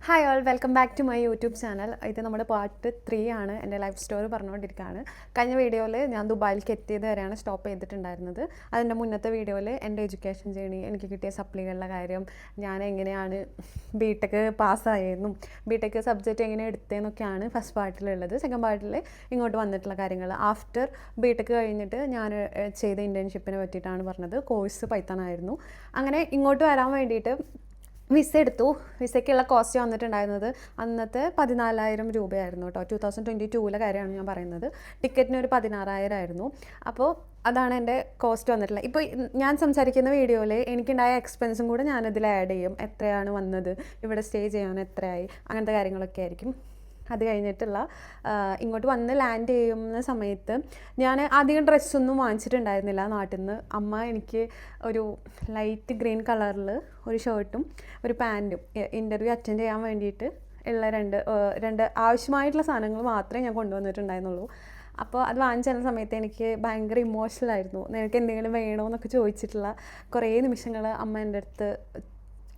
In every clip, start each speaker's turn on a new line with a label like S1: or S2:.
S1: Hi all, welcome back to my YouTube channel. ഇത് നമ്മുടെ part 3 ആണ്. എൻ്റെ ലൈഫ് സ്റ്റോറി പറഞ്ഞുകൊണ്ടിരിക്കുകയാണ്. കഴിഞ്ഞ വീഡിയോയിൽ ഞാൻ ദുബായിലേക്ക് എത്തിയത് വരെയാണ് സ്റ്റോപ്പ് ചെയ്തിട്ടുണ്ടായിരുന്നത്. അതിൻ്റെ മുന്നത്തെ വീഡിയോയിൽ എൻ്റെ എഡ്യൂക്കേഷൻ ജേണി, എനിക്ക് കിട്ടിയ സപ്ലികളുടെ കാര്യം, ഞാൻ എങ്ങനെയാണ് ബിടെക് പാസ്സായെന്നും ബിടെക് സബ്ജക്റ്റ് എങ്ങനെ എടുത്തതെന്നൊക്കെയാണ് ഫസ്റ്റ് പാർട്ടിലുള്ളത്. സെക്കൻഡ് പാർട്ടിൽ ഇങ്ങോട്ട് വന്നിട്ടുള്ള കാര്യങ്ങൾ, ആഫ്റ്റർ ബിടെക് കഴിഞ്ഞിട്ട് ഞാൻ ചെയ്ത ഇൻറ്റേൺഷിപ്പിനെ പറ്റിയിട്ടാണ് പറഞ്ഞത്. കോഴ്സ് പൈത്തൺ ആയിരുന്നു. അങ്ങനെ ഇങ്ങോട്ട് വരാൻ വേണ്ടിയിട്ട് വിസ എടുത്തു. വിസയ്ക്കുള്ള കോസ്റ്റ് വന്നിട്ടുണ്ടായിരുന്നത് അന്നത്തെ 14,000 രൂപയായിരുന്നു കേട്ടോ. 2022 കാര്യമാണ് ഞാൻ പറയുന്നത്. ടിക്കറ്റിന് ഒരു 16,000 ആയിരുന്നു. അപ്പോൾ അതാണ് എൻ്റെ കോസ്റ്റ് വന്നിട്ടുള്ളത്. ഇപ്പോൾ ഞാൻ സംസാരിക്കുന്ന വീഡിയോയിൽ എനിക്കുണ്ടായ എക്സ്പെൻസും കൂടെ ഞാനതിൽ ആഡ് ചെയ്യും. എത്രയാണ് വന്നത്, ഇവിടെ സ്റ്റേ ചെയ്യാൻ എത്രയായി, അങ്ങനത്തെ കാര്യങ്ങളൊക്കെ ആയിരിക്കും. അത് കഴിഞ്ഞിട്ടുള്ള ഇങ്ങോട്ട് വന്ന് ലാൻഡ് ചെയ്യുന്ന സമയത്ത് ഞാൻ അധികം ഡ്രസ്സൊന്നും വാങ്ങിച്ചിട്ടുണ്ടായിരുന്നില്ല നാട്ടിൽ നിന്ന്. അമ്മ എനിക്ക് ഒരു ലൈറ്റ് ഗ്രീൻ കളറിൽ ഒരു ഷർട്ടും ഒരു പാൻറ്റും ഇൻ്റർവ്യൂ അറ്റൻഡ് ചെയ്യാൻ വേണ്ടിയിട്ട് ഉള്ള രണ്ട് ആവശ്യമായിട്ടുള്ള സാധനങ്ങൾ മാത്രമേ ഞാൻ കൊണ്ടുവന്നിട്ടുണ്ടായിരുന്നുള്ളൂ. അപ്പോൾ അത് വാങ്ങിച്ചു തരുന്ന സമയത്ത് എനിക്ക് ഭയങ്കര ഇമോഷണലായിരുന്നു. നിനക്ക് എന്തെങ്കിലും വേണോ എന്നൊക്കെ ചോദിച്ചിട്ടുള്ള കുറേ നിമിഷങ്ങൾ അമ്മ എൻ്റെ അടുത്ത്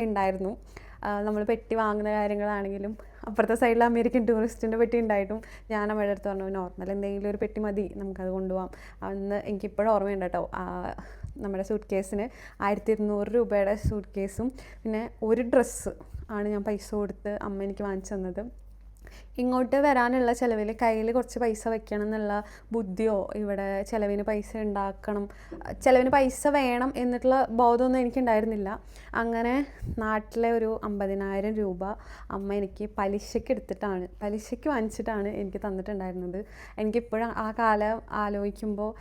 S1: ഉണ്ടായിരുന്നു. നമ്മൾ പെട്ടി വാങ്ങുന്ന കാര്യങ്ങളാണെങ്കിലും, അപ്പുറത്തെ സൈഡിൽ അമേരിക്കൻ ടൂറിസ്റ്റിൻ്റെ പെട്ടി ഉണ്ടായിട്ടും ഞാൻ അമ്മയുടെ അടുത്ത് പറഞ്ഞു, നോർമൽ എന്തെങ്കിലും ഒരു പെട്ടി മതി, നമുക്കത് കൊണ്ടുപോകാം. അന്ന് എനിക്കിപ്പോഴും ഓർമ്മയുണ്ട് കേട്ടോ. നമ്മുടെ സൂട്ട് കേസിന് 1,200 രൂപയുടെ സൂട്ട് കേസും പിന്നെ ഒരു ഡ്രസ്സ് ആണ് ഞാൻ പൈസ കൊടുത്ത് അമ്മ എനിക്ക് വാങ്ങിച്ചു തന്നത്. ഇങ്ങോട്ട് വരാനുള്ള ചിലവിൽ കയ്യിൽ കുറച്ച് പൈസ വെക്കണം എന്നുള്ള ബുദ്ധിയോ, ഇവിടെ ചിലവിന് പൈസ ഉണ്ടാക്കണം, ചിലവിന് പൈസ വേണം എന്നിട്ടുള്ള ബോധമൊന്നും എനിക്കുണ്ടായിരുന്നില്ല. അങ്ങനെ നാട്ടിലെ ഒരു 50,000 രൂപ അമ്മ എനിക്ക് പലിശയ്ക്ക് വാങ്ങിച്ചിട്ടാണ് എനിക്ക് തന്നിട്ടുണ്ടായിരുന്നത്. എനിക്കിപ്പോഴും ആ കാലം ആലോചിക്കുമ്പോൾ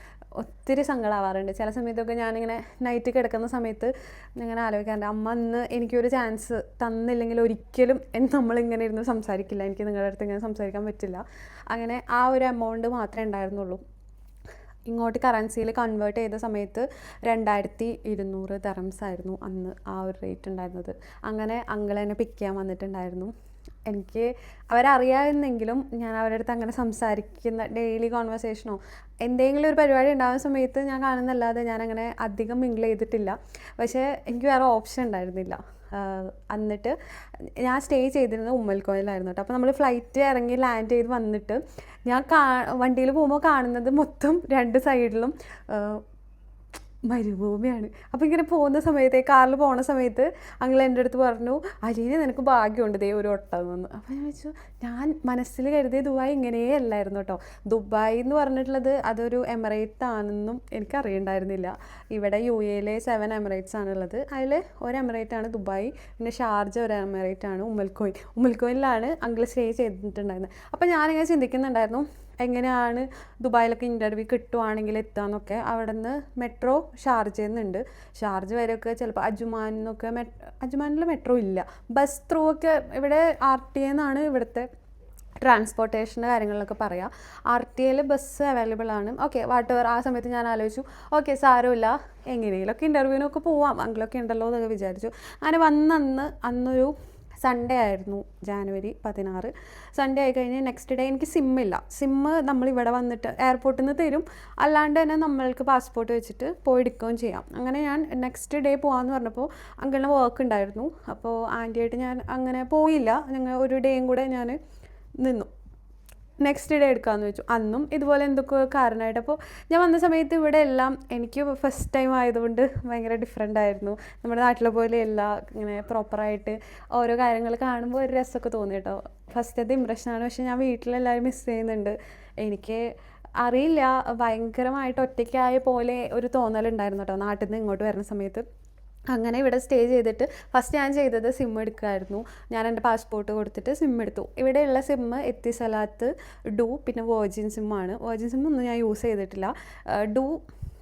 S1: ഒത്തിരി സങ്കടമാവാറുണ്ട്. ചില സമയത്തൊക്കെ ഞാനിങ്ങനെ നൈറ്റ് കിടക്കുന്ന സമയത്ത് ഇങ്ങനെ ആലോചിക്കാറുണ്ട്, അമ്മ അന്ന് എനിക്കൊരു ചാൻസ് തന്നില്ലെങ്കിൽ ഒരിക്കലും നമ്മളിങ്ങനെ ഇരുന്ന് സംസാരിക്കില്ല, എനിക്ക് നിങ്ങളുടെ അടുത്ത് ഇങ്ങനെ സംസാരിക്കാൻ പറ്റില്ല. അങ്ങനെ ആ ഒരു എമൗണ്ട് മാത്രമേ ഉണ്ടായിരുന്നുള്ളൂ. ഇങ്ങോട്ട് കറൻസിയിൽ കൺവേർട്ട് ചെയ്ത സമയത്ത് 2,200 ദിർഹംസ് ആയിരുന്നു അന്ന് ആ ഒരു റേറ്റ് ഉണ്ടായിരുന്നത്. അങ്ങനെ അങ്കിൾ എന്നെ പിക്ക് ചെയ്യാൻ വന്നിട്ടുണ്ടായിരുന്നു. എനിക്ക് അവരറിയാമെന്നെങ്കിലും ഞാൻ അവരുടെ അടുത്ത് അങ്ങനെ സംസാരിക്കുന്ന ഡെയിലി കോൺവെർസേഷനോ എന്തെങ്കിലും ഒരു പരിപാടി ഉണ്ടാകുന്ന സമയത്ത് ഞാൻ കാണുന്നല്ലാതെ ഞാനങ്ങനെ അധികം മിങ്കിൾ ചെയ്തിട്ടില്ല. പക്ഷേ എനിക്ക് വേറെ ഓപ്ഷൻ ഉണ്ടായിരുന്നില്ല. എന്നിട്ട് ഞാൻ സ്റ്റേ ചെയ്തിരുന്നത് ഉമ്മൽക്കോയിലായിരുന്നു കേട്ടോ. അപ്പോൾ നമ്മൾ ഫ്ലൈറ്റ് ഇറങ്ങി ലാൻഡ് ചെയ്ത് വന്നിട്ട് ഞാൻ വണ്ടിയിൽ പോകുമ്പോൾ കാണുന്നത് മൊത്തം 2 സൈഡിലും മരുഭൂമിയാണ്. അപ്പോൾ ഇങ്ങനെ പോകുന്ന സമയത്ത്, കാറിൽ പോകുന്ന സമയത്ത് അങ്കിൾ എൻ്റെ അടുത്ത് പറഞ്ഞു, അലീന നിനക്ക് ഭാഗ്യമുണ്ട്, ദേ ഒരു ഒട്ടകം വന്നു. അപ്പോൾ ഞാൻ വെച്ചു, ഞാൻ മനസ്സിൽ കരുതിയ ദുബായ് ഇങ്ങനെയേ അല്ലായിരുന്നു കേട്ടോ. ദുബായ് എന്ന് പറഞ്ഞിട്ടുള്ളത് അതൊരു എമിറേറ്റ് ആണെന്നും എനിക്കറിയണ്ടായിരുന്നില്ല. ഇവിടെ UAE 7 എമിറേറ്റ്സ് ആണുള്ളത്. അതിൽ ഒരു എമിറേറ്റാണ് ദുബായ്, പിന്നെ ഷാർജ ഒരു എമിറേറ്റാണ് ഉമ്മൽക്കോയിലാണ് അങ്കിൾ സ്റ്റേ ചെയ്തിട്ടുണ്ടായിരുന്നത്. അപ്പോൾ ഞാനിങ്ങനെ ചിന്തിക്കുന്നുണ്ടായിരുന്നു, എങ്ങനെയാണ് ദുബായിലൊക്കെ ഇൻ്റർവ്യൂ കിട്ടുവാണെങ്കിൽ എത്തുകയെന്നൊക്കെ. അവിടെ നിന്ന് മെട്രോ ഷാർജയിൽ നിന്നുണ്ട്. ഷാർജ വരെയൊക്കെ ചിലപ്പോൾ അജ്മാനിൽ മെട്രോ ഇല്ല. ബസ് ത്രൂ ഒക്കെ ഇവിടെ RTA എന്നാണ് ഇവിടുത്തെ ട്രാൻസ്പോർട്ടേഷൻ്റെ കാര്യങ്ങളിലൊക്കെ പറയാം. RTAയിൽ ബസ് അവൈലബിൾ ആണ്. Okay, whatever. ആ സമയത്ത് ഞാൻ ആലോചിച്ചു, ഓക്കെ സാരമില്ല, എങ്ങനെയെങ്കിലുമൊക്കെ ഇൻ്റർവ്യൂവിനൊക്കെ പോവാം, അങ്കിളൊക്കെ ഉണ്ടല്ലോ എന്നൊക്കെ വിചാരിച്ചു. അങ്ങനെ അന്നൊരു സൺഡേ ആയിരുന്നു, ജാനുവരി 16. സൺഡേ ആയി കഴിഞ്ഞ് നെക്സ്റ്റ് ഡേ എനിക്ക് സിമ്മ് നമ്മളിവിടെ വന്നിട്ട് എയർപോർട്ടിൽ നിന്ന് തരും, അല്ലാണ്ട് തന്നെ നമ്മൾക്ക് പാസ്പോർട്ട് വെച്ചിട്ട് പോയി എടുക്കുകയും ചെയ്യാം. അങ്ങനെ ഞാൻ നെക്സ്റ്റ് ഡേ പോകാമെന്ന് പറഞ്ഞപ്പോൾ അങ്കിളിന് വർക്ക് ഉണ്ടായിരുന്നു. അപ്പോൾ ആൻറ്റിയായിട്ട് ഞാൻ അങ്ങനെ പോയില്ല. ഞങ്ങൾ ഒരു ഡേയും കൂടെ ഞാൻ നിന്നു. നെക്സ്റ്റ് ഡേ എടുക്കാമെന്ന് വെച്ചു. അന്നും ഇതുപോലെ എന്തൊക്കെ കാരണമായിട്ട്. അപ്പോൾ ഞാൻ വന്ന സമയത്ത് ഇവിടെ എല്ലാം എനിക്ക് ഫസ്റ്റ് ടൈം ആയതുകൊണ്ട് ഭയങ്കര ഡിഫറെൻ്റ് ആയിരുന്നു. നമ്മുടെ നാട്ടിലെ പോലെയല്ല ഇങ്ങനെ പ്രോപ്പറായിട്ട് ഓരോ കാര്യങ്ങൾ കാണുമ്പോൾ ഒരു രസമൊക്കെ തോന്നി കേട്ടോ. ഫസ്റ്റത്തെ ഇമ്പ്രഷനാണ്. പക്ഷേ ഞാൻ വീട്ടിലെല്ലാവരും മിസ് ചെയ്യുന്നുണ്ട്. എനിക്ക് അറിയില്ല, ഭയങ്കരമായിട്ട് ഒറ്റയ്ക്കായ പോലെ ഒരു തോന്നലുണ്ടായിരുന്നു കേട്ടോ നാട്ടിൽ നിന്ന് ഇങ്ങോട്ട് വരുന്ന സമയത്ത്. അങ്ങനെ ഇവിടെ സ്റ്റേ ചെയ്തിട്ട് ഫസ്റ്റ് ഞാൻ ചെയ്തത് സിം എടുക്കുമായിരുന്നു. ഞാൻ എൻ്റെ പാസ്പോർട്ട് കൊടുത്തിട്ട് സിം എടുത്തു. ഇവിടെയുള്ള സിമ്മ് എത്തിസലാത്ത്, ഡു, പിന്നെ വേർജിൻ സിമ്മാണ്. വേർജിൻ സിമ്മൊന്നും ഞാൻ യൂസ് ചെയ്തിട്ടില്ല. ഡു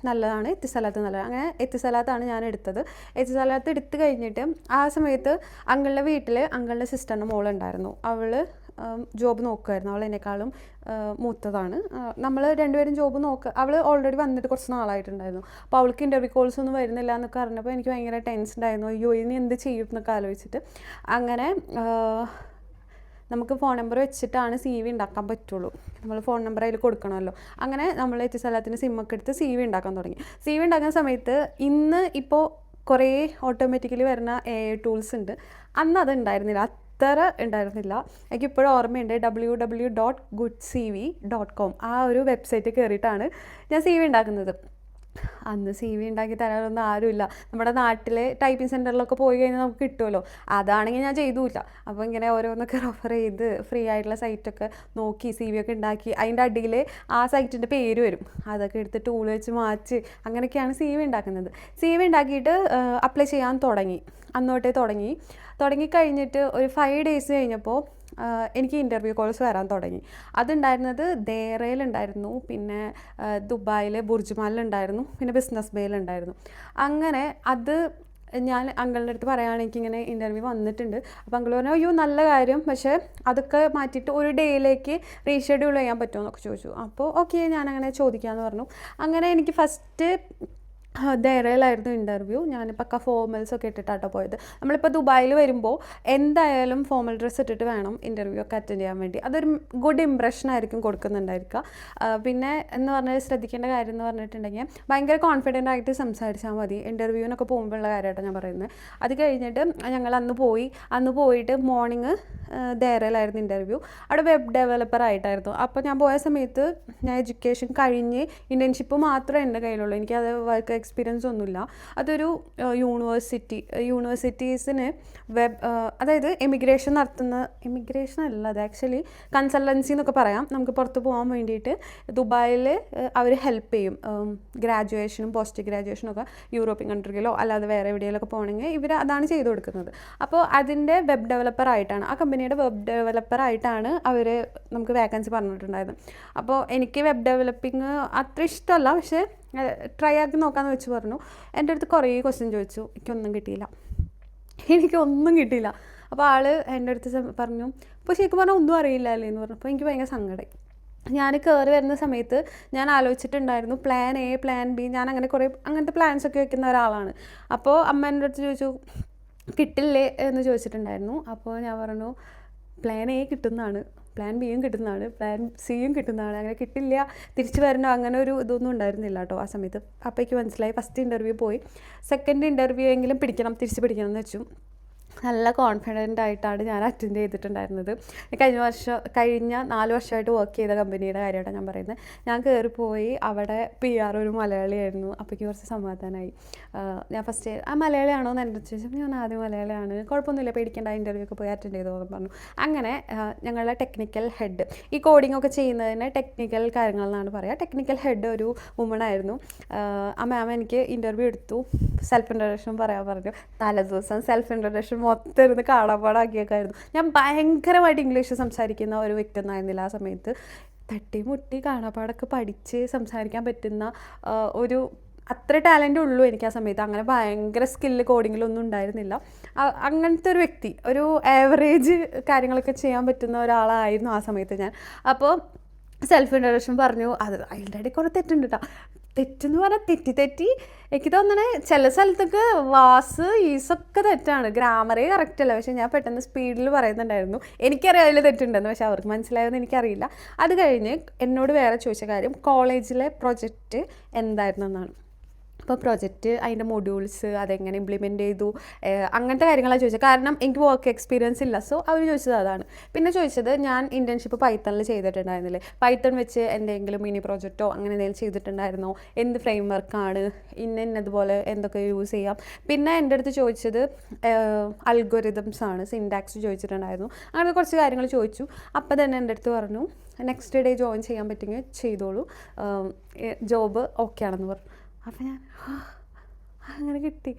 S1: നല്ലതാണ്, എത്തിസലാത്ത് നല്ലതാണ്. അങ്ങനെ എത്തിസലാത്താണ് ഞാൻ എടുത്തത്. എത്തിസലാത്ത് എടുത്തു കഴിഞ്ഞിട്ട് ആ സമയത്ത് അങ്കിളുടെ വീട്ടിൽ അങ്കിളുടെ സിസ്റ്ററിൻ്റെ മോളുണ്ടായിരുന്നു. അവൾ ജോബ് നോക്കുമായിരുന്നു. അവൾ എന്നെക്കാളും മൂത്തതാണ്. നമ്മൾ രണ്ടുപേരും ജോബ് അവൾ ഓൾറെഡി വന്നിട്ട് കുറച്ച് നാളായിട്ടുണ്ടായിരുന്നു. അപ്പോൾ അവൾക്ക് ഇൻ്റർവ്യൂ കോൾസ് ഒന്നും വരുന്നില്ല എന്നൊക്കെ അറിഞ്ഞപ്പോൾ എനിക്ക് ഭയങ്കര ടെൻഷനായിരുന്നു. അയ്യോ ഇനി എന്ത് ചെയ്യും എന്നൊക്കെ ആലോചിച്ചിട്ട്. അങ്ങനെ നമുക്ക് ഫോൺ നമ്പർ വെച്ചിട്ടാണ് CV ഉണ്ടാക്കാൻ പറ്റുള്ളൂ. നമ്മൾ ഫോൺ നമ്പർ അതിൽ കൊടുക്കണമല്ലോ. അങ്ങനെ നമ്മൾ എത്തിസലാത്തിന് സിമ്മൊക്കെ എടുത്ത് CV ഉണ്ടാക്കാൻ തുടങ്ങി. CV ഉണ്ടാക്കുന്ന സമയത്ത് ഇപ്പോൾ കുറേ ഓട്ടോമാറ്റിക്കലി വരുന്ന AI ടൂൾസ് ഉണ്ട്. അന്ന് അതുണ്ടായിരുന്നില്ല. അത്ര ഉണ്ടായിരുന്നില്ല. എനിക്കിപ്പോഴും ഓർമ്മയുണ്ട്, www.goodcv.com ആ ഒരു വെബ്സൈറ്റ് കയറിയിട്ടാണ് ഞാൻ CV ഉണ്ടാക്കുന്നത്. അന്ന് CV ഉണ്ടാക്കി തരാനൊന്നും ആരുമില്ല. നമ്മുടെ നാട്ടിലെ ടൈപ്പിംഗ് സെൻറ്ററിലൊക്കെ പോയി കഴിഞ്ഞാൽ നമുക്ക് കിട്ടുമല്ലോ. അതാണെങ്കിൽ ഞാൻ ചെയ്തുമില്ല. അപ്പോൾ ഇങ്ങനെ ഓരോന്നൊക്കെ റെഫർ ചെയ്ത് ഫ്രീ ആയിട്ടുള്ള സൈറ്റൊക്കെ നോക്കി CV ഒക്കെ ഉണ്ടാക്കി അതിൻ്റെ അടിയിൽ ആ സൈറ്റിൻ്റെ പേര് വരും, അതൊക്കെ എടുത്ത് ടൂൾ വെച്ച് മാച്ച് അങ്ങനെയൊക്കെയാണ് CV ഉണ്ടാക്കുന്നത്. CV ഉണ്ടാക്കിയിട്ട് അപ്ലൈ ചെയ്യാൻ തുടങ്ങി. അന്നോട്ടേ തുടങ്ങിക്കഴിഞ്ഞിട്ട് ഒരു 5 days കഴിഞ്ഞപ്പോൾ എനിക്ക് ഇൻ്റർവ്യൂ കോൾസ് വരാൻ തുടങ്ങി. അതുണ്ടായിരുന്നത് ദേറയിലുണ്ടായിരുന്നു, പിന്നെ ദുബായിൽ ബുർജ്മാലിലുണ്ടായിരുന്നു, പിന്നെ ബിസിനസ് ബേയിലുണ്ടായിരുന്നു. അങ്ങനെ അത് ഞാൻ അങ്കിളിൻ്റെ അടുത്ത് പറയുകയാണ് എനിക്കിങ്ങനെ ഇൻ്റർവ്യൂ വന്നിട്ടുണ്ട്. അപ്പോൾ അങ്കിൾ പറഞ്ഞു അയ്യോ നല്ല കാര്യം, പക്ഷേ അതൊക്കെ മാറ്റിയിട്ട് ഒരു ഡേയിലേക്ക് റീഷെഡ്യൂൾ ചെയ്യാൻ പറ്റുമോ എന്നൊക്കെ ചോദിച്ചു. അപ്പോൾ ഓക്കെ ഞാനങ്ങനെ ചോദിക്കാമെന്ന് പറഞ്ഞു. അങ്ങനെ എനിക്ക് ഫസ്റ്റ് ദേറയിലായിരുന്നു ഇൻ്റർവ്യൂ. ഞാൻ പക്ക ഫോർമൽസൊക്കെ ഇട്ടിട്ടാട്ടോ പോയത്. നമ്മളിപ്പോൾ ദുബായിൽ വരുമ്പോൾ എന്തായാലും ഫോർമൽ ഡ്രസ്സ് ഇട്ടിട്ട് വേണം ഇൻ്റർവ്യൂ ഒക്കെ അറ്റൻഡ് ചെയ്യാൻ വേണ്ടി. അതൊരു ഗുഡ് ഇംപ്രഷൻ ആയിരിക്കും കൊടുക്കുന്നുണ്ടായിരിക്കുക. പിന്നെ എന്ന് പറഞ്ഞാൽ ശ്രദ്ധിക്കേണ്ട കാര്യം എന്ന് പറഞ്ഞിട്ടുണ്ടെങ്കിൽ ഭയങ്കര കോൺഫിഡൻ്റ് ആയിട്ട് സംസാരിച്ചാൽ മതി. ഇൻ്റർവ്യൂവിനൊക്കെ പോകുമ്പോഴുള്ള കാര്യമായിട്ടാണ് ഞാൻ പറയുന്നത്. അത് കഴിഞ്ഞിട്ട് ഞങ്ങൾ അന്ന് പോയിട്ട് മോർണിംഗ് ദേറയിലായിരുന്നു ഇൻ്റർവ്യൂ. അവിടെ വെബ് ഡെവലപ്പർ ആയിട്ടായിരുന്നു. അപ്പോൾ ഞാൻ പോയ സമയത്ത് ഞാൻ എഡ്യൂക്കേഷൻ കഴിഞ്ഞ് ഇൻറ്റേൺഷിപ്പ് മാത്രമേ എൻ്റെ കയ്യിലുള്ളൂ. എനിക്കത് വർക്ക് എക്സ്പീരിയൻസ് ഒന്നുമില്ല. അതൊരു യൂണിവേഴ്സിറ്റീസിന് അതായത് എമിഗ്രേഷൻ അല്ല, അത് ആക്ച്വലി കൺസൾട്ടൻസി എന്നൊക്കെ പറയാം. നമുക്ക് പുറത്ത് പോകാൻ വേണ്ടിയിട്ട് ദുബായിൽ അവർ ഹെൽപ്പ് ചെയ്യും. ഗ്രാജുവേഷനും പോസ്റ്റ് ഗ്രാജുവേഷനും ഒക്കെ യൂറോപ്യൻ കൺട്രിയിലോ അല്ലാതെ വേറെ എവിടെയെങ്കിലൊക്കെ പോകണമെങ്കിൽ ഇവർ അതാണ് ചെയ്തു കൊടുക്കുന്നത്. അപ്പോൾ അതിൻ്റെ വെബ് ഡെവലപ്പർ ആയിട്ടാണ്, ആ കമ്പനിയുടെ വെബ് ഡെവലപ്പർ ആയിട്ടാണ് അവർ നമുക്ക് വേക്കൻസി പറഞ്ഞിട്ടുണ്ടായത്. അപ്പോൾ എനിക്ക് വെബ് ഡെവലപ്പിംഗ് അത്ര ഇഷ്ടമല്ല, പക്ഷേ ട്രൈ ആക്കി നോക്കാമെന്ന് വെച്ച് പറഞ്ഞു. എൻ്റെ അടുത്ത് കുറേ ക്വസ്റ്റ്യൻ ചോദിച്ചു, എനിക്കൊന്നും കിട്ടിയില്ല. അപ്പോൾ ആൾ എൻ്റെ അടുത്ത് പറഞ്ഞു അപ്പോൾ ശരിക്കും പറഞ്ഞാൽ ഒന്നും അറിയില്ലല്ലേ എന്ന് പറഞ്ഞപ്പോൾ എനിക്ക് ഭയങ്കര സങ്കടമായി. ഞാൻ കയറി വരുന്ന സമയത്ത് ഞാൻ ആലോചിച്ചിട്ടുണ്ടായിരുന്നു പ്ലാൻ A, പ്ലാൻ B, ഞാൻ അങ്ങനത്തെ പ്ലാൻസൊക്കെ വെക്കുന്ന ഒരാളാണ്. അപ്പോൾ അമ്മ എൻ്റെ അടുത്ത് ചോദിച്ചു കിട്ടില്ലേ എന്ന് ചോദിച്ചിട്ടുണ്ടായിരുന്നു. അപ്പോൾ ഞാൻ പറഞ്ഞു പ്ലാൻ A കിട്ടുന്നതാണ്, പ്ലാൻ ബിയും കിട്ടുന്നതാണ്, പ്ലാൻ സിയും കിട്ടുന്നതാണ്, അങ്ങനെ കിട്ടില്ല തിരിച്ചു വരണോ അങ്ങനെ ഒരു ഇതൊന്നും ഉണ്ടായിരുന്നില്ല കേട്ടോ ആ സമയത്ത്. അപ്പോൾ എനിക്ക് മനസ്സിലായി ഫസ്റ്റ് ഇൻ്റർവ്യൂ പോയി, സെക്കൻഡ് ഇൻ്റർവ്യൂ എങ്കിലും തിരിച്ച് പിടിക്കണം എന്ന് വെച്ചു. നല്ല കോൺഫിഡൻ്റ് ആയിട്ടാണ് ഞാൻ അറ്റൻഡ് ചെയ്തിട്ടുണ്ടായിരുന്നത്. കഴിഞ്ഞ 4 വർഷമായിട്ട് വർക്ക് ചെയ്ത കമ്പനിയുടെ കാര്യമായിട്ടാണ് ഞാൻ പറയുന്നത്. ഞാൻ കയറിപ്പോയി, അവിടെ PR ഒരു മലയാളിയായിരുന്നു. അപ്പോഴേക്ക് കുറച്ച് സമാധാനമായി. ഞാൻ ഫസ്റ്റ് മലയാളിയാണോ എന്ന് എൻ്റെ ചോദിച്ചപ്പോൾ ഞാൻ ആദ്യം മലയാളിയാണ്, കുഴപ്പമൊന്നുമില്ല പേടിക്കേണ്ട, ഇൻ്റർവ്യൂ ഒക്കെ പോയി അറ്റൻഡ് ചെയ്തോന്ന് പറഞ്ഞു. അങ്ങനെ ഞങ്ങളുടെ ടെക്നിക്കൽ ഹെഡ്, ഈ കോഡിംഗ് ഒക്കെ ചെയ്യുന്നതിന് ടെക്നിക്കൽ കാര്യങ്ങളെന്നാണ് പറയുക, ടെക്നിക്കൽ ഹെഡ് ഒരു വുമണായിരുന്നു. ആ മാം എനിക്ക് ഇൻ്റർവ്യൂ എടുത്തു, സെൽഫ് ഇൻട്രൊഡക്ഷൻ പറയാൻ പറഞ്ഞു. തലേദിവസം സെൽഫ് ഇൻട്രൊഡക്ഷൻ മൊത്തം ഇരുന്ന് കാണാപ്പാടാക്കിയൊക്കെയായിരുന്നു. ഞാൻ ഭയങ്കരമായിട്ട് ഇംഗ്ലീഷ് സംസാരിക്കുന്ന ഒരു വ്യക്തി ഒന്നായിരുന്നില്ല ആ സമയത്ത്. തട്ടിമുട്ടി കാണാപ്പാടൊക്കെ പഠിച്ച് സംസാരിക്കാൻ പറ്റുന്ന ഒരു അത്ര ടാലൻ്റ് ഉള്ളൂ എനിക്ക് ആ സമയത്ത്. അങ്ങനെ ഭയങ്കര സ്കില്ല് കോഡിങ്ങിലൊന്നും ഉണ്ടായിരുന്നില്ല. അങ്ങനത്തെ ഒരു വ്യക്തി, ഒരു ആവറേജ് കാര്യങ്ങളൊക്കെ ചെയ്യാൻ പറ്റുന്ന ഒരാളായിരുന്നു ആ സമയത്ത് ഞാൻ. അപ്പോൾ സെൽഫ് ഇൻട്രൊഡക്ഷൻ പറഞ്ഞു. അതിൻ്റെ ഇടയിൽ കുറേ തെറ്റുണ്ട് കേട്ടോ. തെറ്റെന്ന് പറഞ്ഞാൽ തെറ്റി എനിക്ക് തോന്നണേ ചില സ്ഥലത്തൊക്കെ ഈസൊക്കെ തെറ്റാണ്, ഗ്രാമറേ കറക്റ്റ് അല്ല. പക്ഷേ ഞാൻ പെട്ടെന്ന് സ്പീഡിൽ പറയുന്നുണ്ടായിരുന്നു. എനിക്കറിയാം അതിൽ തെറ്റുണ്ടെന്ന്, പക്ഷേ അവർക്ക് മനസ്സിലായെന്ന് എനിക്കറിയില്ല. അത് കഴിഞ്ഞ് എന്നോട് വേറെ ചോദിച്ച കാര്യം കോളേജിലെ പ്രൊജക്റ്റ് എന്തായിരുന്നു എന്നാണ്. അപ്പോൾ പ്രൊജക്റ്റ് അതിൻ്റെ മൊഡ്യൂൾസ് അതെങ്ങനെ ഇംപ്ലിമെൻറ്റ് ചെയ്തു അങ്ങനത്തെ കാര്യങ്ങളാണ് ചോദിച്ചത്. കാരണം എനിക്ക് വർക്ക് എക്സ്പീരിയൻസ് ഇല്ല, സോ അവർ ചോദിച്ചത് അതാണ്. പിന്നെ ചോദിച്ചത് ഞാൻ ഇൻറ്റേൺഷിപ്പ് പൈത്തണിൽ ചെയ്തിട്ടുണ്ടായിരുന്നില്ലേ, പൈത്തൺ വെച്ച് എന്തെങ്കിലും മിനി പ്രോജക്റ്റോ അങ്ങനെ എന്തെങ്കിലും ചെയ്തിട്ടുണ്ടായിരുന്നോ, എന്ത് ഫ്രെയിം വർക്കാണ്, ഇന്നതുപോലെ എന്തൊക്കെ യൂസ് ചെയ്യാം. പിന്നെ എൻ്റെ അടുത്ത് ചോദിച്ചത് അൽഗോരിതംസ് ആണ്, സിൻടാക്സ് ചോദിച്ചിട്ടുണ്ടായിരുന്നു. അങ്ങനെ കുറച്ച് കാര്യങ്ങൾ ചോദിച്ചു. അപ്പോൾ തന്നെ എൻ്റെ അടുത്ത് പറഞ്ഞു നെക്സ്റ്റ് ഡേ ജോയിൻ ചെയ്യാൻ പറ്റുമെങ്കിൽ ചെയ്തോളൂ, ജോബ് ഓക്കെ ആണെന്ന് പറഞ്ഞു. അപ്പം ഞാൻ അങ്ങനെ കിട്ടി.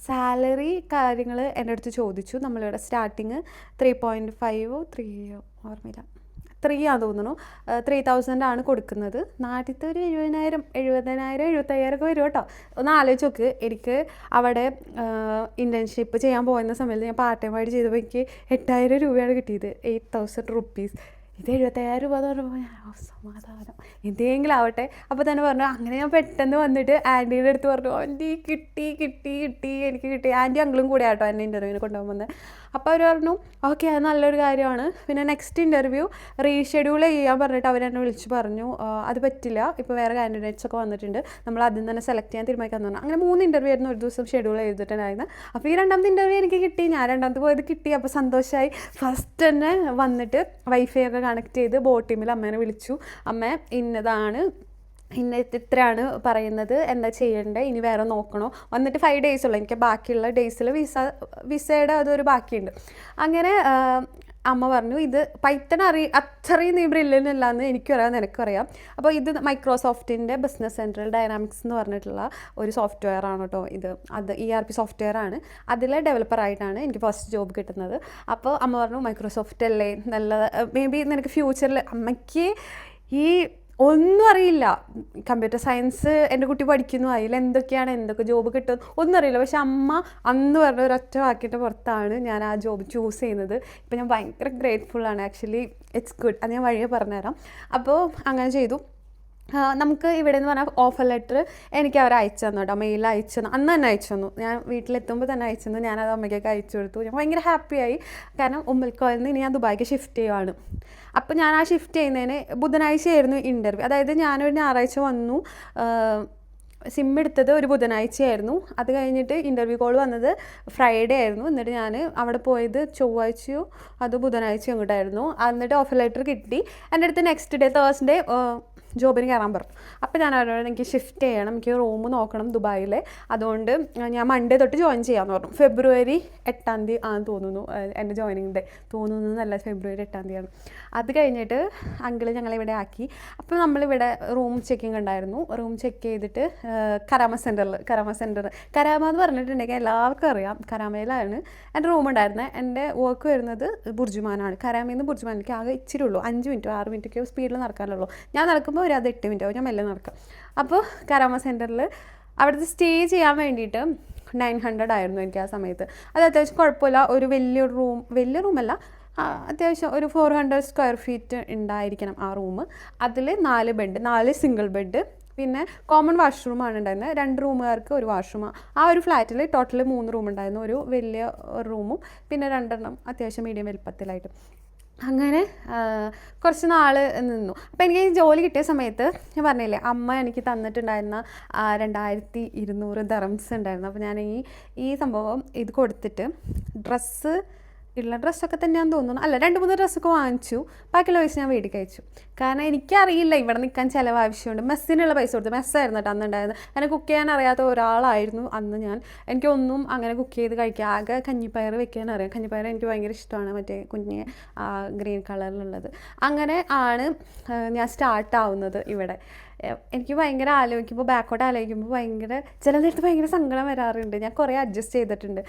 S1: സാലറി കാര്യങ്ങൾ എൻ്റെ അടുത്ത് ചോദിച്ചു. നമ്മളിവിടെ സ്റ്റാർട്ടിങ് 3.5 ഓർമ്മയില്ല 3 ആണെന്ന് തോന്നുന്നു, 3000 ആണ് കൊടുക്കുന്നത്. നാട്ടിലത്തെ ഒരു 70,000 75,000 ഒക്കെ വരും കേട്ടോ. ഒന്ന് ആലോചിച്ച് നോക്ക്. എനിക്ക് അവിടെ ഇൻറ്റേൺഷിപ്പ് ചെയ്യാൻ പോകുന്ന സമയത്ത് ഞാൻ പാർട്ട് ടൈം ആയിട്ട് ചെയ്തപ്പോൾ എനിക്ക് 8,000 രൂപയാണ് കിട്ടിയത്, 8,000 റുപ്പീസ്. ഇത് 75,000 രൂപ എന്ന് പറഞ്ഞപ്പോൾ ഞാൻ സമാധാനം എന്തെങ്കിലും ആവട്ടെ. അപ്പോൾ തന്നെ പറഞ്ഞു. അങ്ങനെ ഞാൻ പെട്ടെന്ന് വന്നിട്ട് ആൻറ്റീൻ്റെ അടുത്ത് പറഞ്ഞു, ആൻറ്റി കിട്ടി കിട്ടി കിട്ടി എനിക്ക് കിട്ടി. ആൻറ്റി അങ്കിളും കൂടെ ആട്ടോ എന്നെ ഇൻ്റർവ്യൂവിന് കൊണ്ടുപോകാൻ വന്നത്. അപ്പോൾ അവർ പറഞ്ഞു ഓക്കെ അത് നല്ലൊരു കാര്യമാണ്. പിന്നെ നെക്സ്റ്റ് ഇൻ്റർവ്യൂ റീഷെഡ്യൂൾ ചെയ്യാൻ പറഞ്ഞിട്ട് അവരെന്നെ വിളിച്ച് പറഞ്ഞു അത് പറ്റില്ല, ഇപ്പോൾ വേറെ കാൻഡിഡേറ്റ്സ് ഒക്കെ വന്നിട്ടുണ്ട്, നമ്മൾ അതിൽ തന്നെ സെലക്ട് ചെയ്യാൻ തീരുമാനിക്കാമെന്ന് പറഞ്ഞു. അങ്ങനെ 3 ഇൻ്റർവ്യൂ ആയിരുന്നു ഒരു ദിവസം ഷെഡ്യൂൾ ചെയ്തിട്ടുണ്ടായിരുന്നു. അപ്പോൾ ഈ 2ാമത്തെ ഇൻ്റർവ്യൂ എനിക്ക് കിട്ടി, ഞാൻ 2ാമത്തെ പോയത് കിട്ടി. അപ്പോൾ സന്തോഷമായി. ഫസ്റ്റ് തന്നെ വന്നിട്ട് വൈഫൈ ഒക്കെ കണക്ട് ചെയ്ത് ബോട്ടിമിൽ അമ്മേനെ വിളിച്ചു. അമ്മ ഇന്നതാണ് ഇത്രയാണ് പറയുന്നത്, എന്താ ചെയ്യേണ്ടത്, ഇനി വേറെ നോക്കണോ, വന്നിട്ട് 5 days ഉള്ളൂ എനിക്ക്, ബാക്കിയുള്ള ഡേയ്സിൽ വിസയുടെ അതൊരു ബാക്കിയുണ്ട്. അങ്ങനെ അമ്മ പറഞ്ഞു ഇത് പൈത്തൺ അത്രയും നീ ബ്രില്യൻ്റ് അല്ലാന്ന് എനിക്കറിയാം നിനക്കറിയാം. അപ്പോൾ ഇത് മൈക്രോസോഫ്റ്റിൻ്റെ ബിസിനസ് സെൻട്രൽ ഡൈനാമിക്സ് എന്ന് പറഞ്ഞിട്ടുള്ള ഒരു സോഫ്റ്റ്വെയർ ആണ് കേട്ടോ ഇത്. അത് ERP സോഫ്റ്റ്വെയർ ആണ്. അതിലെ ഡെവലപ്പറായിട്ടാണ് എനിക്ക് ഫസ്റ്റ് ജോബ് കിട്ടുന്നത്. അപ്പോൾ അമ്മ പറഞ്ഞു മൈക്രോസോഫ്റ്റ് അല്ലേ നല്ല, മേ ബി നിനക്ക് ഫ്യൂച്ചറിൽ, അമ്മയ്ക്ക് ഈ ഒന്നും അറിയില്ല, കമ്പ്യൂട്ടർ സയൻസ് എൻ്റെ കുട്ടി പഠിക്കുന്നു, അതിൽ എന്തൊക്കെ ജോബ് കിട്ടും ഒന്നും അറിയില്ല. പക്ഷെ അമ്മ അന്ന് പറഞ്ഞ ഒരൊറ്റ വാക്കിൻ്റെ പുറത്താണ് ഞാൻ ആ ജോബ് ചൂസ് ചെയ്യുന്നത്. ഇപ്പം ഞാൻ ഭയങ്കര ഗ്രേറ്റ്ഫുള്ളാണ്. Actually it's good. അത് ഞാൻ വഴിയെ പറഞ്ഞുതരാം. അപ്പോൾ അങ്ങനെ ചെയ്തു. നമുക്ക് ഇവിടെ എന്ന് പറഞ്ഞാൽ ഓഫർ ലെറ്റർ എനിക്ക് അവർ അയച്ചു തന്നു കേട്ടോ, മെയിൽ അയച്ചു തന്നു. അന്ന് തന്നെ അയച്ചു തന്നു, ഞാൻ വീട്ടിലെത്തുമ്പോൾ തന്നെ അയച്ചു തന്നു. ഞാനത് അമ്മയ്ക്കൊക്കെ അയച്ചു കൊടുത്തു. ഞാൻ ഭയങ്കര ഹാപ്പിയായി. കാരണം ഉമ്മൽക്കോയിൽ നിന്ന് ഇനി ഞാൻ ദുബായിക്ക് ഷിഫ്റ്റ് ചെയ്യുവാണ്. അപ്പോൾ ഞാൻ ആ ഷിഫ്റ്റ് ചെയ്യുന്നതിന് ബുധനാഴ്ചയായിരുന്നു ഇൻ്റർവ്യൂ. അതായത് ഞാനൊരു ഞായറാഴ്ച വന്നു, സിം എടുത്തത് ഒരു ബുധനാഴ്ചയായിരുന്നു. അത് കഴിഞ്ഞിട്ട് ഇൻ്റർവ്യൂ കോൾ വന്നത് ഫ്രൈഡേ ആയിരുന്നു. എന്നിട്ട് ഞാൻ അവിടെ പോയത് ചൊവ്വാഴ്ചയോ അത് ബുധനാഴ്ചയോ അങ്ങോട്ടായിരുന്നു. എന്നിട്ട് ഓഫർ ലെറ്റർ കിട്ടി. എൻ്റെ അടുത്ത് നെക്സ്റ്റ് ഡേ തേഴ്സ്ഡേ ജോബിന് കയറാൻ പറഞ്ഞു. അപ്പോൾ ഞാൻ അവരോട് എനിക്ക് ഷിഫ്റ്റ് ചെയ്യണം, എനിക്ക് റൂം നോക്കണം ദുബായിൽ, അതുകൊണ്ട് ഞാൻ മൺഡേ തൊട്ട് ജോയിൻ ചെയ്യാമെന്ന് പറഞ്ഞു. ഫെബ്രുവരി 8-ാം തീയതി ആണെന്ന് തോന്നുന്നു എൻ്റെ ജോയിനിങ് ഡേ. തോന്നുന്നതല്ല, ഫെബ്രുവരി 8-ാം തീയതിയാണ്. അത് കഴിഞ്ഞിട്ട് അങ്കിള് ഞങ്ങളിവിടെ ആക്കി. അപ്പോൾ നമ്മളിവിടെ റൂം ചെക്കിങ് ഉണ്ടായിരുന്നു. റൂം ചെക്ക് ചെയ്തിട്ട് കരാമ സെൻറ്റർ എന്ന് പറഞ്ഞിട്ടുണ്ടെങ്കിൽ എല്ലാവർക്കും അറിയാം, കരാമയിലാണ് എൻ്റെ റൂം ഉണ്ടായിരുന്നത്. എൻ്റെ വർക്ക് വരുന്നത് ബുർജുമാനാണ്. കരാമയിൽ നിന്ന് ബുർജുമാനിലേക്ക് ആകെ ഇച്ചിരി ഉള്ളൂ, 5 മിനിറ്റോ 6 മിനിറ്റൊക്കെ സ്പീഡിൽ നടക്കാനുള്ളൂ. ഞാൻ നടക്കുമ്പോൾ ഒരു 8 മിനിറ്റ് ആവും, ഞാൻ മെല്ലെ നടക്കാം. അപ്പോൾ കരാമ സെൻറ്ററിൽ അവിടുത്തെ സ്റ്റേ ചെയ്യാൻ വേണ്ടിയിട്ട് 900 ആയിരുന്നു എനിക്ക് ആ സമയത്ത്. അത് അത്യാവശ്യം കുഴപ്പമില്ല. ഒരു വലിയ റൂമല്ല, അത്യാവശ്യം ഒരു 400 സ്ക്വയർ ഫീറ്റ് ഉണ്ടായിരിക്കണം ആ റൂം. അതിൽ 4 ബെഡ്, 4 സിംഗിൾ ബെഡ്, പിന്നെ കോമൺ വാഷ്റൂമാണ് ഉണ്ടായിരുന്നത്. 2 റൂമുകാർക്ക് ഒരു വാഷ്റൂം. ആ ഒരു ഫ്ലാറ്റിൽ ടോട്ടൽ 3 റൂം ഉണ്ടായിരുന്നു. ഒരു വലിയ റൂമും പിന്നെ 2 അത്യാവശ്യം മീഡിയം വലുപ്പത്തിലായിട്ട്. അങ്ങനെ കുറച്ച് നാൾ നിന്നു. അപ്പോൾ എനിക്ക് ജോലി കിട്ടിയ സമയത്ത് ഞാൻ പറഞ്ഞില്ലേ, അമ്മ എനിക്ക് തന്നിട്ടുണ്ടായിരുന്ന 2200 ദറംസ് ഉണ്ടായിരുന്നു. അപ്പോൾ ഞാൻ ഈ സംഭവം ഇത് കൊടുത്തിട്ട് ഉള്ള ഡ്രസ്സൊക്കെ തന്നെയാണെന്ന് തോന്നുന്നു, അല്ല 2-3 ഡ്രസ്സൊക്കെ വാങ്ങിച്ചു. ബാക്കിയുള്ള പൈസ ഞാൻ വീട്ടിൽ കഴിച്ചു. കാരണം എനിക്കറിയില്ല ഇവിടെ നിൽക്കാൻ ചിലവ് ആവശ്യമുണ്ട്. മെസ്സിനുള്ള പൈസ കൊടുത്തു. മെസ്സായിരുന്നു കേട്ടോ അന്നുണ്ടായിരുന്നു. അങ്ങനെ കുക്ക് ചെയ്യാൻ അറിയാത്ത ഒരാളായിരുന്നു അന്ന് ഞാൻ. എനിക്കൊന്നും അങ്ങനെ കുക്ക് ചെയ്ത് കഴിക്കുക, ആകെ കഞ്ഞിപ്പയർ വെക്കാൻ അറിയാം. കഞ്ഞിപ്പയർ എനിക്ക് ഭയങ്കര ഇഷ്ടമാണ്, മറ്റേ കുഞ്ഞ് ഗ്രീൻ കളറിലുള്ളത്. അങ്ങനെ ആണ് ഞാൻ സ്റ്റാർട്ടാവുന്നത് ഇവിടെ. എനിക്ക് ഭയങ്കര ബാക്കോട്ട് ആലോചിക്കുമ്പോൾ ചില നേരത്ത് ഭയങ്കര സങ്കടം വരാറുണ്ട്. ഞാൻ കുറേ അഡ്ജസ്റ്റ് ചെയ്തിട്ടുണ്ട്.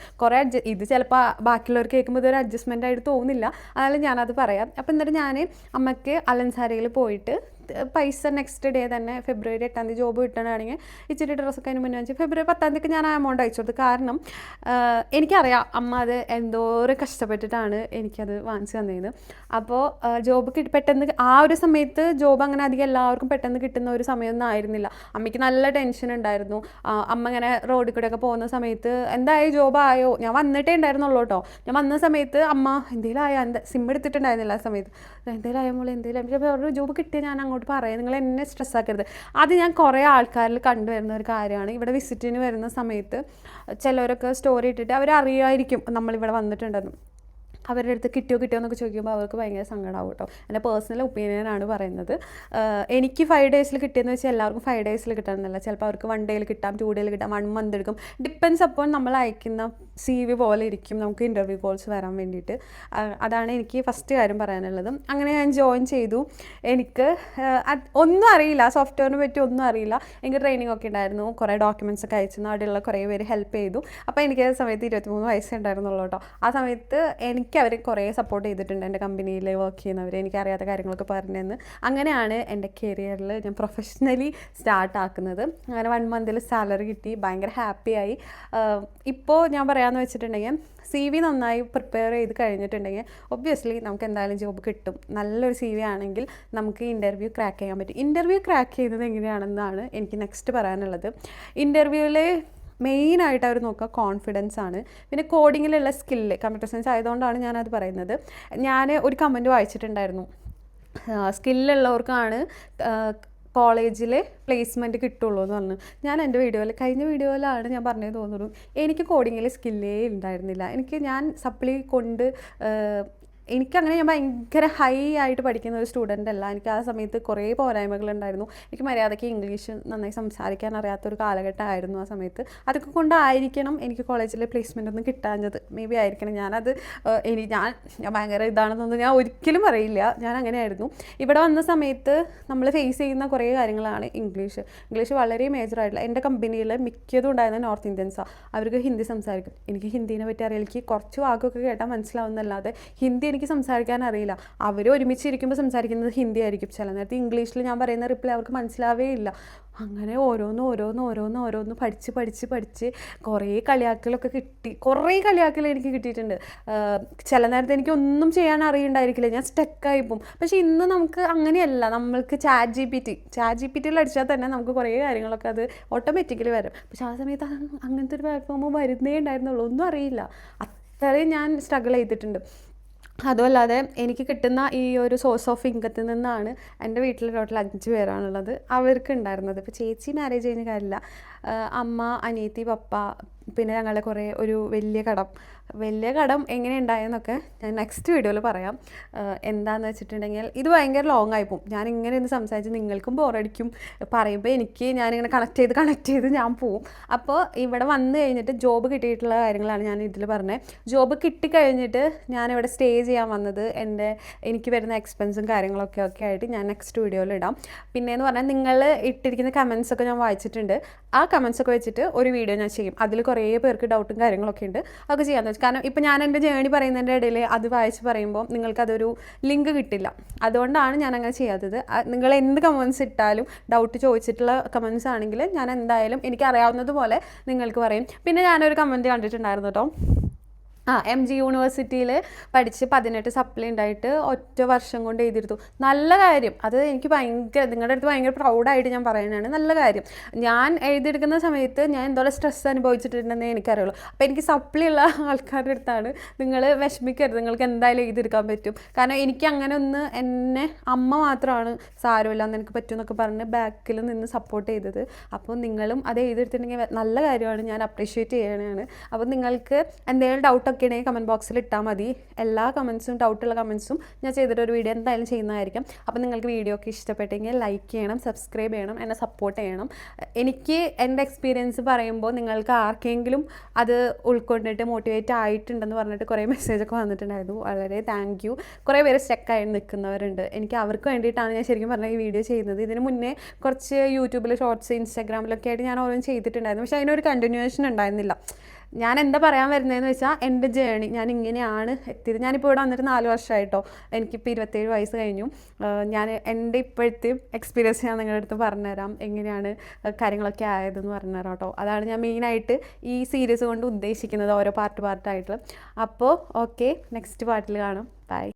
S1: ഇത് ചിലപ്പോൾ ബാക്കിയുള്ളവർക്ക് കേൾക്കുമ്പോൾ ഇതൊരു അഡ്ജസ്റ്റ്മെൻ്റ് ആയിട്ട് തോന്നില്ല, അതായത് ഞാനത് പറയാം. അപ്പോൾ എന്നിട്ട് ഞാൻ അമ്മയ്ക്ക് അലൻസാരിയിൽ പോയിട്ട് പൈസ നെക്സ്റ്റ് ഡേ തന്നെ ഫെബ്രുവരി 8-ാം തീയതി ജോബ് കിട്ടണമെങ്കിൽ ഇച്ചിരി ഡ്രസ്സൊക്കെ അതിന് മുന്നേ വെച്ച് ഫെബ്രുവരി 10-ാം തീയതിക്ക് ഞാൻ ആ എമൗണ്ട് അയച്ചു കൊടുത്തു. കാരണം എനിക്കറിയാം അമ്മ അത് എന്തോരം കഷ്ടപ്പെട്ടിട്ടാണ് എനിക്കത് വാങ്ങിച്ചു തന്നതെന്ന്. അപ്പോൾ ജോബ് പെട്ടെന്ന് ആ ഒരു സമയത്ത് ജോബ് അങ്ങനെ അധികം എല്ലാവർക്കും പെട്ടെന്ന് കിട്ടുന്ന ഒരു സമയമൊന്നും ആയിരുന്നില്ല. അമ്മയ്ക്ക് നല്ല ടെൻഷൻ ഉണ്ടായിരുന്നു. അമ്മ ഇങ്ങനെ റോഡിൽ കൂടെയൊക്കെ പോകുന്ന സമയത്ത് എന്തായാലും ജോബായോ, ഞാൻ വന്നിട്ടേ ഉണ്ടായിരുന്നുള്ളൂ കേട്ടോ. ഞാൻ വന്ന സമയത്ത് അമ്മ എന്തെങ്കിലും ആയോ, സിം എടുത്തിട്ടുണ്ടായിരുന്നില്ല ആ സമയത്ത്, എന്തെങ്കിലും ആയ മോളെ എന്തെങ്കിലും ജോബ് കിട്ടിയാൽ ഞാൻ അങ്ങോട്ട് പറയാം, നിങ്ങൾ എന്നെ സ്ട്രെസ്സാക്കരുത്. അത് ഞാൻ കുറേ ആൾക്കാരിൽ കണ്ടുവരുന്ന ഒരു കാര്യമാണ്. ഇവിടെ വിസിറ്റിന് വരുന്ന സമയത്ത് ചിലവരൊക്കെ സ്റ്റോറി ഇട്ടിട്ട് അവരറിയായിരിക്കും നമ്മളിവിടെ വന്നിട്ടുണ്ടെന്ന്. അവരുടെ അടുത്ത് കിട്ടിയോ എന്നൊക്കെ ചോദിക്കുമ്പോൾ അവർക്ക് ഭയങ്കര സങ്കടമാവും കേട്ടോ. എൻ്റെ പേഴ്സണൽ ഒപ്പീനിയനാണ് പറയുന്നത്. എനിക്ക് 5 ഡേയ്സിൽ കിട്ടിയെന്ന് വെച്ചാൽ എല്ലാവർക്കും 5 ഡേയ്സിൽ കിട്ടണമെന്നില്ല. ചിലപ്പോൾ അവർക്ക് 1 ഡേയിൽ കിട്ടാം, 2 ഡേയിൽ കിട്ടാം, 1 മന്ത് എടുക്കും. ഡിപ്പെൻസ് അപ്പോൾ നമ്മൾ അയക്കുന്ന CV പോലെ ഇരിക്കും നമുക്ക് ഇൻ്റർവ്യൂ കോൾസ് വരാൻ വേണ്ടിയിട്ട്. അതാണ് എനിക്ക് ഫസ്റ്റ് കാര്യം പറയാനുള്ളത്. അങ്ങനെ ഞാൻ ജോയിൻ ചെയ്തു. എനിക്ക് ഒന്നും അറിയില്ല, സോഫ്റ്റ്വെയറിനെ പറ്റി ഒന്നും അറിയില്ല. എനിക്ക് ട്രെയിനിങ് ഒക്കെ ഉണ്ടായിരുന്നു, കുറേ ഡോക്യുമെൻറ്റ്സ് ഒക്കെ അയച്ചു. അവിടെയുള്ള കുറേ പേര് ഹെൽപ്പ് ചെയ്തു. അപ്പോൾ എനിക്ക് ആ സമയത്ത് 23 വയസ്സേ ഉണ്ടായിരുന്നുള്ളൂ കേട്ടോ. ആ സമയത്ത് എനിക്ക് എനിക്ക് അവർ കുറേ സപ്പോർട്ട് ചെയ്തിട്ടുണ്ട്. എൻ്റെ കമ്പനിയിൽ വർക്ക് ചെയ്യുന്നവർ എനിക്കറിയാത്ത കാര്യങ്ങളൊക്കെ പറഞ്ഞതെന്ന്. അങ്ങനെയാണ് എൻ്റെ കരിയറിൽ ഞാൻ പ്രൊഫഷണലി സ്റ്റാർട്ടാക്കുന്നത്. അങ്ങനെ 1 മന്തിൽ സാലറി കിട്ടി, ഭയങ്കര ഹാപ്പിയായി. ഇപ്പോൾ ഞാൻ പറയാമെന്ന് വെച്ചിട്ടുണ്ടെങ്കിൽ CV നന്നായി പ്രിപ്പയർ ചെയ്ത് കഴിഞ്ഞിട്ടുണ്ടെങ്കിൽ ഒബ്വിയസ്ലി നമുക്ക് എന്തായാലും ജോബ് കിട്ടും. നല്ലൊരു CV ആണെങ്കിൽ നമുക്ക് ഇൻ്റർവ്യൂ ക്രാക്ക് ചെയ്യാൻ പറ്റും. ഇൻ്റർവ്യൂ ക്രാക്ക് ചെയ്യുന്നത് എങ്ങനെയാണെന്നാണ് എനിക്ക് നെക്സ്റ്റ് പറയാനുള്ളത്. ഇൻ്റർവ്യൂവിൽ മെയിനായിട്ട് അവർ നോക്കുക കോൺഫിഡൻസ് ആണ്, പിന്നെ കോഡിങ്ങിലുള്ള സ്കില്ല്. കമ്പ്യൂട്ടർ സയൻസ് ആയതുകൊണ്ടാണ് ഞാനത് പറയുന്നത്. ഞാൻ ഒരു കമൻറ്റ് വായിച്ചിട്ടുണ്ടായിരുന്നു, സ്കില്ലുള്ളവർക്കാണ് കോളേജിൽ പ്ലേസ്മെൻറ്റ് കിട്ടുള്ളൂ എന്ന് പറഞ്ഞു. ഞാൻ എൻ്റെ കഴിഞ്ഞ വീഡിയോയിലാണ് ഞാൻ പറഞ്ഞത് തോന്നുന്നു, എനിക്ക് കോഡിങ്ങിൽ സ്കില്ലേ ഉണ്ടായിരുന്നില്ല. ഞാൻ സപ്ലി കൊണ്ട് എനിക്കങ്ങനെ ഞാൻ ഭയങ്കര ഹൈ ആയിട്ട് പഠിക്കുന്ന ഒരു സ്റ്റുഡൻ്റ് അല്ല. എനിക്ക് ആ സമയത്ത് കുറേ പോരായ്മകളുണ്ടായിരുന്നു. എനിക്ക് മര്യാദയ്ക്ക് ഇംഗ്ലീഷ് നന്നായി സംസാരിക്കാൻ അറിയാത്തൊരു കാലഘട്ടമായിരുന്നു ആ സമയത്ത്. അതൊക്കെ കൊണ്ടായിരിക്കണം എനിക്ക് കോളേജിലെ പ്ലേസ്മെൻ്റ് ഒന്നും കിട്ടാഞ്ഞത്. മേ ബി ആയിരിക്കണം. ഞാൻ ഭയങ്കര ഇതാണെന്നൊന്നും ഞാൻ ഒരിക്കലും അറിയില്ല. ഞാൻ അങ്ങനെയായിരുന്നു. ഇവിടെ വന്ന സമയത്ത് നമ്മൾ ഫേസ് ചെയ്യുന്ന കുറേ കാര്യങ്ങളാണ് ഇംഗ്ലീഷ് വളരെ മേജറായിട്ടുള്ള. എൻ്റെ കമ്പനിയിൽ മിക്കതും ഉണ്ടായിരുന്ന നോർത്ത് ഇന്ത്യൻസാണ്. അവർക്ക് ഹിന്ദി സംസാരിക്കും. എനിക്ക് ഹിന്ദീനെ പറ്റി അറിയില്ല. എനിക്ക് കുറച്ച് വാക്കൊക്കെ കേട്ടാൽ മനസ്സിലാവുന്നല്ലാതെ ഹിന്ദി എനിക്ക് സംസാരിക്കാൻ അറിയില്ല. അവർ ഒരുമിച്ചിരിക്കുമ്പോൾ സംസാരിക്കുന്നത് ഹിന്ദി ആയിരിക്കും. ചില നേരത്തെ ഇംഗ്ലീഷിൽ ഞാൻ പറയുന്ന റിപ്ലൈ അവർക്ക് മനസ്സിലാവേ ഇല്ല. അങ്ങനെ ഓരോന്ന് പഠിച്ച് കുറേ കളിയാക്കലൊക്കെ കിട്ടി. കുറേ കളിയാക്കൽ എനിക്ക് കിട്ടിയിട്ടുണ്ട്. ചില നേരത്തെ എനിക്ക് ഒന്നും ചെയ്യാൻ അറിയണ്ടായിരിക്കില്ല, ഞാൻ സ്റ്റക്കായി പോകും. പക്ഷേ ഇന്ന് നമുക്ക് അങ്ങനെയല്ല. നമ്മൾക്ക് ചാറ്റ് ജി പി ടിയിൽ അടിച്ചാൽ തന്നെ നമുക്ക് കുറേ കാര്യങ്ങളൊക്കെ അത് ഓട്ടോമാറ്റിക്കലി വരും. പക്ഷേ ആ സമയത്ത് അങ്ങനത്തെ ഒരു പ്ലാറ്റ്ഫോം വരുന്നേ ഉണ്ടായിരുന്നുള്ളൂ. ഒന്നും അറിയില്ല. അത്രയും ഞാൻ സ്ട്രഗിൾ ചെയ്തിട്ടുണ്ട്. അതുമല്ലാതെ എനിക്ക് കിട്ടുന്ന ഈ ഒരു സോഴ്സ് ഓഫ് ഇൻകത്തിൽ നിന്നാണ് എൻ്റെ വീട്ടിൽ ടോട്ടൽ 5 പേരാണുള്ളത്. അവർക്ക് ഉണ്ടായിരുന്നത്. ഇപ്പോൾ ചേച്ചി മാരേജ് കഴിഞ്ഞ കാര്യമില്ല, അമ്മ, അനിയത്തി, പപ്പ, പിന്നെ ഞങ്ങളുടെ ഒരു വലിയ കടം എങ്ങനെ ഉണ്ടായെന്നൊക്കെ ഞാൻ നെക്സ്റ്റ് വീഡിയോയിൽ പറയാം. എന്താണെന്ന് വെച്ചിട്ടുണ്ടെങ്കിൽ ഇത് ഭയങ്കര ലോങ് ആയിപ്പോവും. ഞാനിങ്ങനെ ഒന്ന് സംസാരിച്ച് നിങ്ങൾക്കും ബോറടിക്കും. പറയുമ്പോൾ ഞാനിങ്ങനെ കണക്ട് ചെയ്ത് ഞാൻ പോവും. അപ്പോൾ ഇവിടെ വന്നു കഴിഞ്ഞിട്ട് ജോബ് കിട്ടിയിട്ടുള്ള കാര്യങ്ങളാണ് ഞാൻ ഇതിൽ പറഞ്ഞത്. ജോബ് കിട്ടിക്കഴിഞ്ഞിട്ട് ഞാനിവിടെ സ്റ്റേ ചെയ്യാൻ വന്നത് എനിക്ക് വരുന്ന എക്സ്പെൻസും കാര്യങ്ങളൊക്കെ ആയിട്ട് ഞാൻ നെക്സ്റ്റ് വീഡിയോയിൽ ഇടാം. പിന്നെയെന്ന് പറഞ്ഞാൽ നിങ്ങൾ ഇട്ടിരിക്കുന്ന കമൻസൊക്കെ ഞാൻ വായിച്ചിട്ടുണ്ട്. ആ കമൻസൊക്കെ വെച്ചിട്ട് ഒരു വീഡിയോ ഞാൻ ചെയ്യും. അതിൽ കുറേ പേർക്ക് ഡൗട്ടും കാര്യങ്ങളൊക്കെ ഉണ്ട്. അതൊക്കെ ചെയ്യാമെന്ന് വെച്ചാൽ, കാരണം ഇപ്പോൾ ഞാൻ എൻ്റെ ജേണി പറയുന്നതിൻ്റെ ഇടയിൽ അത് വായിച്ച് പറയുമ്പോൾ നിങ്ങൾക്കതൊരു ലിങ്ക് കിട്ടില്ല. അതുകൊണ്ടാണ് ഞാൻ അങ്ങനെ ചെയ്യാത്തത്. നിങ്ങൾ എന്ത് കമൻസ് ഇട്ടാലും ഡൗട്ട് ചോദിച്ചിട്ടുള്ള കമൻസ് ആണെങ്കിൽ ഞാൻ എന്തായാലും എനിക്കറിയാവുന്നതുപോലെ നിങ്ങൾക്ക് പറയും. പിന്നെ ഞാനൊരു കമൻറ്റ് കണ്ടിട്ടുണ്ടായിരുന്നു കേട്ടോ, MG യൂണിവേഴ്സിറ്റിയിൽ പഠിച്ച് 18 സപ്ലി ഉണ്ടായിട്ട് 1 വർഷം കൊണ്ട് എഴുതിയെടുത്തു. നല്ല കാര്യം. അത് എനിക്ക് നിങ്ങളുടെ അടുത്ത് ഭയങ്കര പ്രൗഡായിട്ട് ഞാൻ പറയുന്നതാണ്. നല്ല കാര്യം. ഞാൻ എഴുതിയെടുക്കുന്ന സമയത്ത് ഞാൻ എന്തോരം സ്ട്രെസ് അനുഭവിച്ചിട്ടുണ്ടെന്നേ എനിക്കറിയുള്ളൂ. അപ്പോൾ എനിക്ക് സപ്ലി ഉള്ള ആൾക്കാരുടെ അടുത്താണ് നിങ്ങൾ വിഷമിക്കരുത്, നിങ്ങൾക്ക് എന്തായാലും എഴുതിയെടുക്കാൻ പറ്റും. കാരണം എനിക്ക് അങ്ങനെ എന്നെ അമ്മ മാത്രമാണ് സാരമില്ല എന്ന് എനിക്ക് പറ്റുമെന്നൊക്കെ പറഞ്ഞ് ബാക്കിൽ നിന്ന് സപ്പോർട്ട് ചെയ്തത്. അപ്പോൾ നിങ്ങളും അത് എഴുതിയെടുത്തിട്ടുണ്ടെങ്കിൽ നല്ല കാര്യമാണ്, ഞാൻ അപ്രീഷിയേറ്റ് ചെയ്യണതാണ്. അപ്പോൾ നിങ്ങൾക്ക് എന്തെങ്കിലും ഡൗട്ടൊക്കെ ഉണ്ടെങ്കിൽ കമൻറ്റ് ബോക്സിൽ ഇട്ടാൽ മതി. എല്ലാ കമൻസും, ഡൗട്ടുള്ള കമൻസും ഞാൻ ചെയ്തിട്ടൊരു വീഡിയോ എന്തായാലും ചെയ്യുന്നതായിരിക്കും. അപ്പോൾ നിങ്ങൾക്ക് വീഡിയോ ഒക്കെ ഇഷ്ടപ്പെട്ടെങ്കിൽ ലൈക്ക് ചെയ്യണം, സബ്സ്ക്രൈബ് ചെയ്യണം, എന്നെ സപ്പോർട്ട് ചെയ്യണം. എനിക്ക് എൻ്റെ എക്സ്പീരിയൻസ് പറയുമ്പോൾ നിങ്ങൾക്ക് ആർക്കെങ്കിലും അത് ഉൾക്കൊണ്ടിട്ട് മോട്ടിവേറ്റ് ആയിട്ടുണ്ടെന്ന് പറഞ്ഞിട്ട് കുറേ മെസ്സേജൊക്കെ വന്നിട്ടുണ്ടായിരുന്നു. വളരെ താങ്ക് യു. കുറേ പേര് സ്റ്റക്കായി നിൽക്കുന്നവരുണ്ട്. എനിക്ക് അവർക്ക് വേണ്ടിയിട്ടാണ് ഞാൻ ശരിക്കും പറഞ്ഞാൽ ഈ വീഡിയോ ചെയ്യുന്നത്. ഇതിന് മുന്നേ കുറച്ച് യൂട്യൂബിൽ ഷോർട്സ്, ഇൻസ്റ്റാഗ്രാമിലൊക്കെ ആയിട്ട് ഞാൻ ഓരോന്നും ചെയ്തിട്ടുണ്ടായിരുന്നു. പക്ഷേ അതിനൊരു കണ്ടിന്യൂവേഷൻ ഉണ്ടായിരുന്നില്ല. ഞാൻ എന്താ പറയാൻ വരുന്നതെന്ന് വെച്ചാൽ എൻ്റെ ജേണി, ഞാൻ ഇങ്ങനെയാണ് എത്തിയത്. ഞാനിപ്പോൾ ഇവിടെ വന്നിട്ട് 4 വർഷമായിട്ടോ. എനിക്കിപ്പോൾ 27 വയസ്സ് കഴിഞ്ഞു. ഞാൻ എൻ്റെ ഇപ്പോഴത്തെ എക്സ്പീരിയൻസ് ഞാൻ നിങ്ങളുടെ അടുത്ത് പറഞ്ഞുതരാം, എങ്ങനെയാണ് കാര്യങ്ങളൊക്കെ ആയതെന്ന് പറഞ്ഞുതരാം കേട്ടോ. അതാണ് ഞാൻ മെയിനായിട്ട് ഈ സീരീസ് കൊണ്ട് ഉദ്ദേശിക്കുന്നത്, ഓരോ പാർട്ടായിട്ട്. അപ്പോൾ ഓക്കെ, നെക്സ്റ്റ് പാർട്ടിൽ കാണാം. ബൈ.